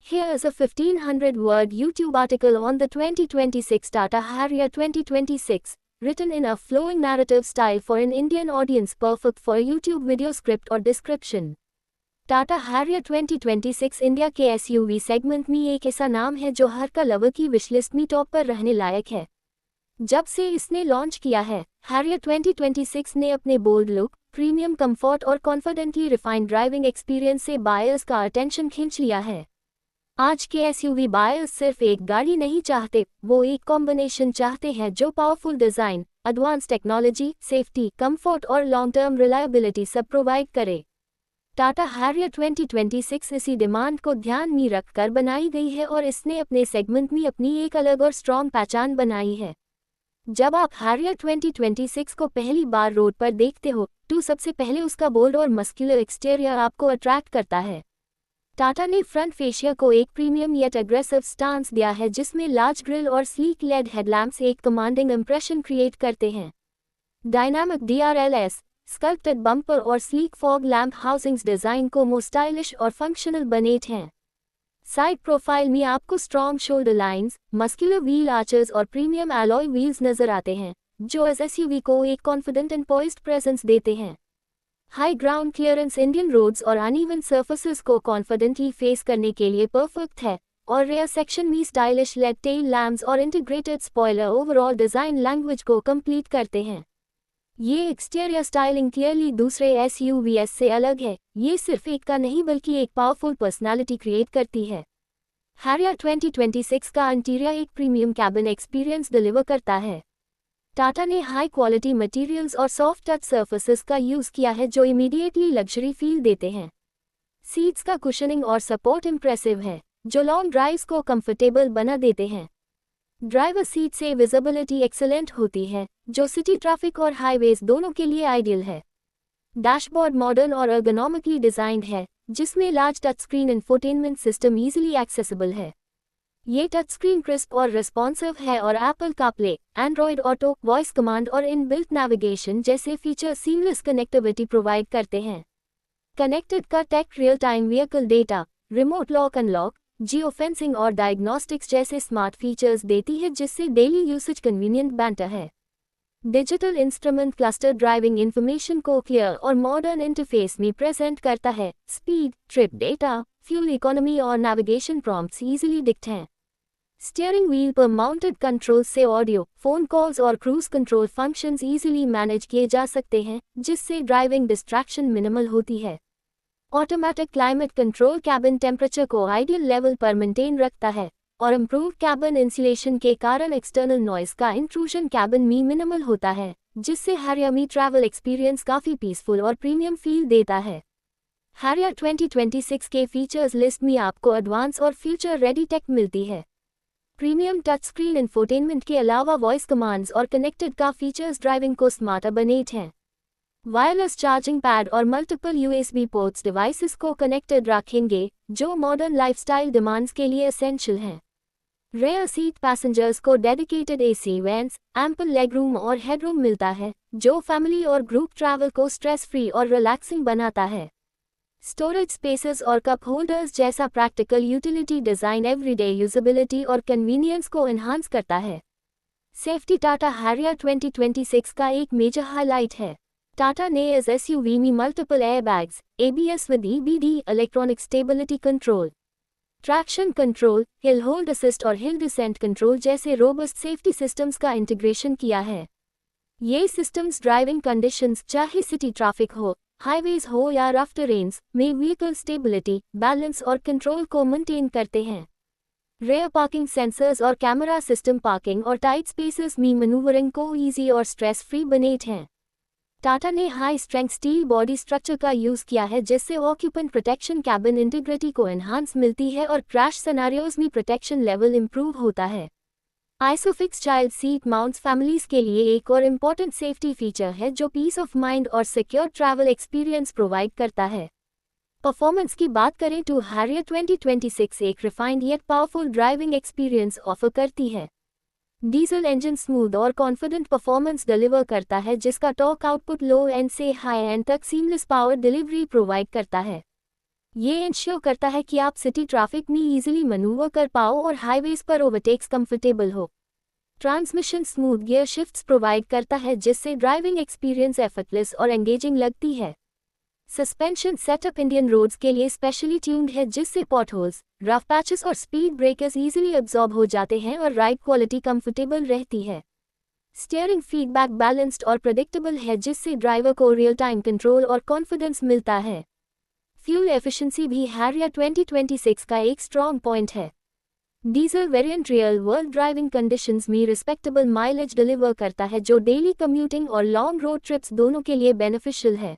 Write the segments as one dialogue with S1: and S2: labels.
S1: Here is a 1500-word YouTube article on the 2026 Tata Harrier 2026, written in a flowing narrative style for an Indian audience, perfect for a YouTube video script or description. Tata Harrier 2026 India के SUV segment में एक ऐसा नाम है जो हर का lover की wishlist में टॉप पर रहने लायक है। जब से इसने लॉन्च किया है, हैरियर 2026 ने अपने बोल्ड लुक, प्रीमियम कंफर्ट और कॉन्फिडेंटली रिफाइंड ड्राइविंग एक्सपीरियंस से बायर्स का अटेंशन खींच लिया है। आज के एसयूवी बायर्स सिर्फ एक गाड़ी नहीं चाहते, वो एक कॉम्बिनेशन चाहते हैं जो powerful design, advance technology, safety, comfort और लॉन्ग टर्म रिलायबिलिटी सब प्रोवाइड करे। टाटा हैरियर 2026 इसी डिमांड को ध्यान में रखकर बनाई गई है और इसने अपने सेगमेंट में अपनी एक अलग और स्ट्रॉन्ग पहचान बनाई है। जब आप हैरियर 2026 को पहली बार रोड पर देखते हो, तो सबसे पहले उसका बोल्ड और मस्कुलर एक्सटीरियर आपको अट्रैक्ट करता है। टाटा ने फ्रंट फेशिया को एक प्रीमियम येट एग्रेसिव स्टांस दिया है जिसमें लार्ज ग्रिल और स्लीक लेड हेडलैम्प्स एक कमांडिंग इंप्रेशन क्रिएट करते हैं। डायनामिक DRLS, स्कल्प्टेड बम्पर और sleek fog lamp housings design को मोर स्टाइलिश और फंक्शनल बनाते हैं। साइड प्रोफाइल में आपको strong shoulder lines, muscular wheel archers और प्रीमियम एलॉय व्हील्स नजर आते हैं, जो इस एसयूवी को एक कॉन्फिडेंट एंड पॉइज्ड प्रेजेंस देते हैं। High ground clearance Indian roads और अनइवन सर्फेसेस को कॉन्फिडेंटली फेस करने के लिए परफेक्ट है, और रेयर सेक्शन में स्टाइलिश लेड टेल लैम्प्स और integrated spoiler overall design language को कंप्लीट करते हैं। ये एक्सटीरियर स्टाइलिंग क्लियरली दूसरे एसयूवीएस से अलग है। ये सिर्फ एक का नहीं बल्कि एक पावरफुल पर्सनालिटी क्रिएट करती है। हैरियर 2026 का इंटीरियर एक प्रीमियम कैबिन एक्सपीरियंस डिलीवर करता है। टाटा ने हाई क्वालिटी मटेरियल्स और सॉफ्ट टच सर्फेसेस का यूज़ किया है जो इमीडिएटली लग्जरी फील देते हैं। सीट्स का कुशनिंग और सपोर्ट इंप्रेसिव है, जो लॉन्ग ड्राइव्स को कंफर्टेबल बना देते हैं। ड्राइवर सीट से विजिबिलिटी एक्सेलेंट होती है, जो सिटी ट्रैफिक और हाईवेज दोनों के लिए आइडियल है। डैशबोर्ड मॉडर्न और एर्गोनॉमिकली डिज़ाइंड है, जिसमें large touch screen infotainment system easily accessible है। ये टच स्क्रीन क्रिस्प और रिस्पॉन्सिव है और Apple CarPlay, Android Auto, voice command और इनबिल्ट नेविगेशन जैसे फीचर सीमलेस कनेक्टिविटी प्रोवाइड करते हैं। कनेक्टेड का tech real time vehicle data, remote lock unlock, geo fencing और डायग्नोस्टिक्स जैसे स्मार्ट फीचर्स देती है जिससे डेली यूसेज कन्वीनियंट बनता है। Digital instrument cluster driving information को क्लियर और मॉडर्न इंटरफेस में प्रेजेंट करता है। Speed, trip data, fuel economy और नेविगेशन प्रॉम्प्ट्स इजीली दिखते हैं। स्टीयरिंग व्हील पर माउंटेड कंट्रोल्स से ऑडियो, फोन कॉल्स और cruise control functions easily manage किए जा सकते हैं, जिससे ड्राइविंग डिस्ट्रैक्शन मिनिमल होती है। Automatic climate control cabin temperature को आइडियल लेवल पर मेंटेन रखता है, और इम्प्रूव कैबिन इंसुलेशन के कारण एक्सटर्नल नॉइस का इंट्रूजन कैबिन में मिनिमल होता है, जिससे हैरियर में ट्रैवल एक्सपीरियंस काफ़ी पीसफुल और प्रीमियम फील देता है। हैरियर 2026 के फीचर्स लिस्ट में आपको एडवांस और फ्यूचर रेडी टेक मिलती है। प्रीमियम टच स्क्रीन इंफोटेनमेंट के अलावा वॉइस कमांड्स और कनेक्टेड का फीचर्स ड्राइविंग को स्मार्टर बनाते हैं। वायरलेस चार्जिंग पैड और मल्टीपल USB पोर्ट्स डिवाइसेस को कनेक्टेड रखेंगे, जो मॉडर्न लाइफस्टाइल डिमांड्स के लिए एसेंशियल हैं। रेयर सीट पैसेंजर्स को dedicated AC vents, ample legroom और हेडरूम मिलता है, जो फैमिली और ग्रुप ट्रैवल को स्ट्रेस फ्री और रिलैक्सिंग बनाता है। स्टोरेज स्पेसेस और कप होल्डर्स जैसा practical utility design everyday usability और कन्वीनियंस को एनहांस करता है। सेफ्टी टाटा हैरियर 2026 का एक मेजर हाईलाइट है। टाटा ने इस एसयूवी में multiple airbags, ABS with EBD, electronic stability control, traction control, hill hold assist और हिल डिसेंट कंट्रोल जैसे रोबस्ट सेफ्टी सिस्टम्स का इंटीग्रेशन किया है। ये सिस्टम्स ड्राइविंग कंडीशंस, चाहे सिटी ट्रैफिक हो, हाईवेज हो या रफ टेरेन्स, में व्हीकल स्टेबिलिटी, बैलेंस और कंट्रोल को मेंटेन करते हैं। रेयर पार्किंग सेंसर्स और कैमरा सिस्टम पार्किंग और टाइट स्पेसेस में मैनूवरिंग को ईजी और स्ट्रेस फ्री बनाते हैं। टाटा ने high strength steel body structure का यूज़ किया है, जिससे ऑक्यूपेंट प्रोटेक्शन कैबिन इंटीग्रिटी को एनहांस मिलती है और क्रैश सिनेरियोज में प्रोटेक्शन लेवल इंप्रूव होता है। ISOFIX child seat mounts families के लिए एक और इम्पॉर्टेंट सेफ्टी फीचर है जो पीस ऑफ माइंड और सिक्योर ट्रैवल एक्सपीरियंस प्रोवाइड करता है। परफॉर्मेंस की बात करें तो हैरियर 2026 एक refined yet powerful driving experience offer करती है। डीजल इंजन स्मूथ और कॉन्फिडेंट परफॉर्मेंस डिलीवर करता है, जिसका टॉर्क आउटपुट लो एंड से हाई एंड तक सीमलेस पावर डिलीवरी प्रोवाइड करता है। ये इंश्योर करता है कि आप सिटी ट्रैफिक में इजीली मैनूवर कर पाओ और हाईवेज पर ओवरटेक्स कंफर्टेबल हो। Transmission smooth gear shifts provide करता है जिससे ड्राइविंग एक्सपीरियंस एफर्टलेस और एंगेजिंग लगती है। सस्पेंशन सेटअप इंडियन रोड्स के लिए स्पेशली ट्यून्ड है जिससे पॉटहोल्स, रफ पैचेस और स्पीड ब्रेकर्स इजीली अब्सॉर्ब हो जाते हैं और राइड क्वालिटी कंफर्टेबल रहती है। स्टीयरिंग फीडबैक बैलेंस्ड और प्रेडिक्टेबल है जिससे ड्राइवर को रियल टाइम कंट्रोल और कॉन्फिडेंस मिलता है। फ्यूल एफिशिएंसी भी हैरियर 2026 का एक स्ट्रॉन्ग पॉइंट है। Diesel variant real world driving conditions में रिस्पेक्टेबल माइलेज डिलीवर करता है जो डेली कम्यूटिंग और लॉन्ग रोड ट्रिप्स दोनों के लिए बेनिफिशियल है।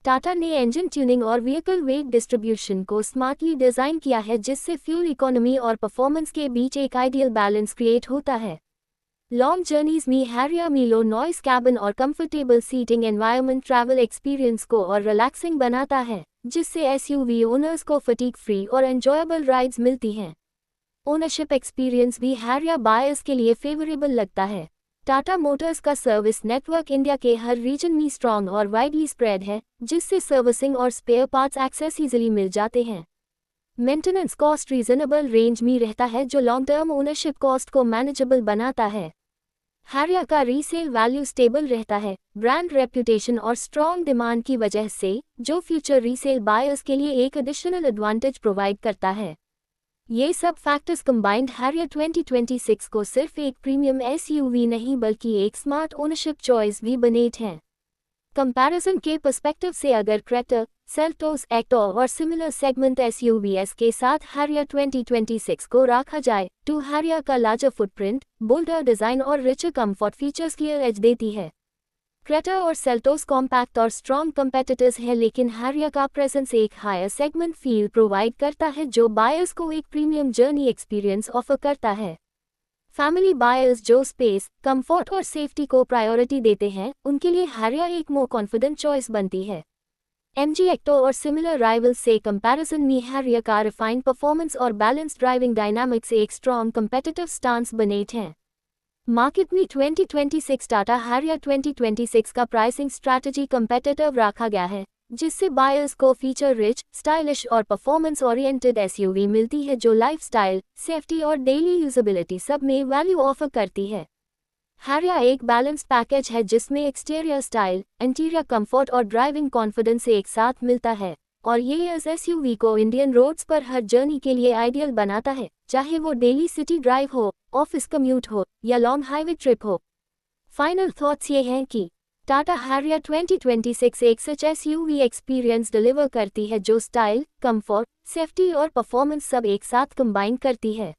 S1: टाटा ने इंजन ट्यूनिंग और व्हीकल वेट डिस्ट्रीब्यूशन को स्मार्टली डिज़ाइन किया है जिससे फ्यूल इकोनॉमी और परफॉर्मेंस के बीच एक आइडियल बैलेंस क्रिएट होता है। लॉन्ग जर्नीज में हैरियर में लो नॉइस कैबिन और comfortable seating environment travel experience को और रिलैक्सिंग बनाता है, जिससे एसयूवी ओनर्स को फटीग फ्री और एंजॉयबल राइड्स मिलती हैं। ओनरशिप एक्सपीरियंस भी हैरियर बायर्स के लिए फेवरेबल लगता है। टाटा मोटर्स का सर्विस नेटवर्क इंडिया के हर रीजन में स्ट्रॉन्ग और वाइडली स्प्रेड है, जिससे सर्विसिंग और स्पेयर पार्ट्स एक्सेस इजीली मिल जाते हैं। मेंटेनेंस कॉस्ट रीजनेबल रेंज में रहता है जो लॉन्ग टर्म ओनरशिप कॉस्ट को मैनेजेबल बनाता है। हैरियर का रीसेल वैल्यू स्टेबल रहता है, ब्रांड रेप्यूटेशन और स्ट्रॉन्ग डिमांड की वजह से, जो फ्यूचर रीसेल बायर्स के लिए एक एडिशनल एडवांटेज प्रोवाइड करता है। ये सब फैक्टर्स कंबाइंड हैरियर 2026 को सिर्फ एक प्रीमियम एसयूवी नहीं बल्कि एक स्मार्ट ओनरशिप चॉइस भी बनाते हैं। कंपैरिजन के पर्सपेक्टिव से अगर क्रेटा, सेल्टोस, एक्टर और सिमिलर सेगमेंट एसयूवीएस के साथ हैरियर 2026 को रखा जाए, तो हैरियर का लार्जर फुटप्रिंट, बोल्डर डिज़ाइन और richer comfort features clear edge देती है। क्रेटा और सेल्टोस कॉम्पैक्ट और स्ट्रॉन्ग कंपेटिटर्स हैं लेकिन हैरियर का प्रेजेंस एक हायर सेगमेंट फील प्रोवाइड करता है जो बायर्स को एक प्रीमियम जर्नी एक्सपीरियंस ऑफर करता है। फैमिली बायर्स जो स्पेस, कंफर्ट और सेफ्टी को प्रायोरिटी देते हैं, उनके लिए हैरियर एक मोर कॉन्फिडेंट चॉइस बनती है। एमजी एक्टर और सिमिलर राइवल्स से कंपैरिजन में हैरियर का रिफाइंड परफॉर्मेंस और बैलेंस्ड ड्राइविंग डायनामिक्स एक स्ट्रॉन्ग कंपेटिटिव स्टांस बनाते हैं। मार्केट में 2026 टाटा हैरियर 2026 का प्राइसिंग स्ट्रैटेजी कंपेटिटिव रखा गया है, जिससे बायर्स को फीचर रिच, स्टाइलिश और परफॉर्मेंस ओरिएंटेड एसयूवी मिलती है जो लाइफस्टाइल, सेफ्टी और डेली यूजेबिलिटी सब में वैल्यू ऑफर करती है। हैरियर एक बैलेंस्ड पैकेज है जिसमें एक्सटीरियर स्टाइल, इंटीरियर कंफर्ट और ड्राइविंग कॉन्फिडेंस एक साथ मिलता है, और ये इस एसयूवी को इंडियन रोड्स पर हर जर्नी के लिए आइडियल बनाता है, चाहे वो डेली सिटी ड्राइव हो, ऑफिस कम्यूट हो या लॉन्ग हाईवे ट्रिप हो। फाइनल थॉट्स ये हैं कि टाटा हैरियर 2026 एक सच एसयूवी एक्सपीरियंस डिलीवर करती है जो स्टाइल, कंफर्ट, सेफ्टी और परफॉर्मेंस सब एक साथ कंबाइन करती है।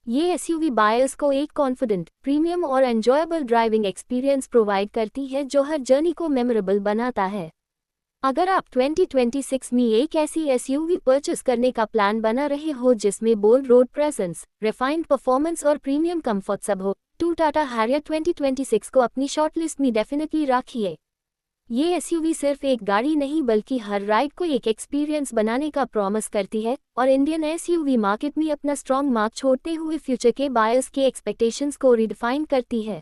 S1: ये एसयूवी बायर्स को एक कॉन्फिडेंट, प्रीमियम और एंजॉयबल ड्राइविंग एक्सपीरियंस प्रोवाइड करती है जो हर जर्नी को मेमोरेबल बनाता है। अगर आप 2026 में एक ऐसी एसयूवी परचेस करने का प्लान बना रहे हो जिसमें bold road presence, refined performance और प्रीमियम कंफर्ट सब हो, तो टाटा हैरियर 2026 को अपनी शॉर्टलिस्ट में डेफिनेटली रखिए। ये एसयूवी सिर्फ एक गाड़ी नहीं बल्कि हर राइड को एक एक्सपीरियंस बनाने का प्रॉमिस करती है और इंडियन एसयूवी मार्केट में अपना स्ट्रॉन्ग मार्क छोड़ते हुए फ्यूचर के बायर्स के एक्सपेक्टेशंस को रिडिफाइन करती है।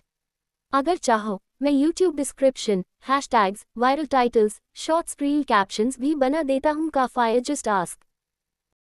S1: अगर चाहो, मैं YouTube description, hashtags, viral titles, shorts, reel captions भी बना देता हूँ। का फायर जस्ट आस्क।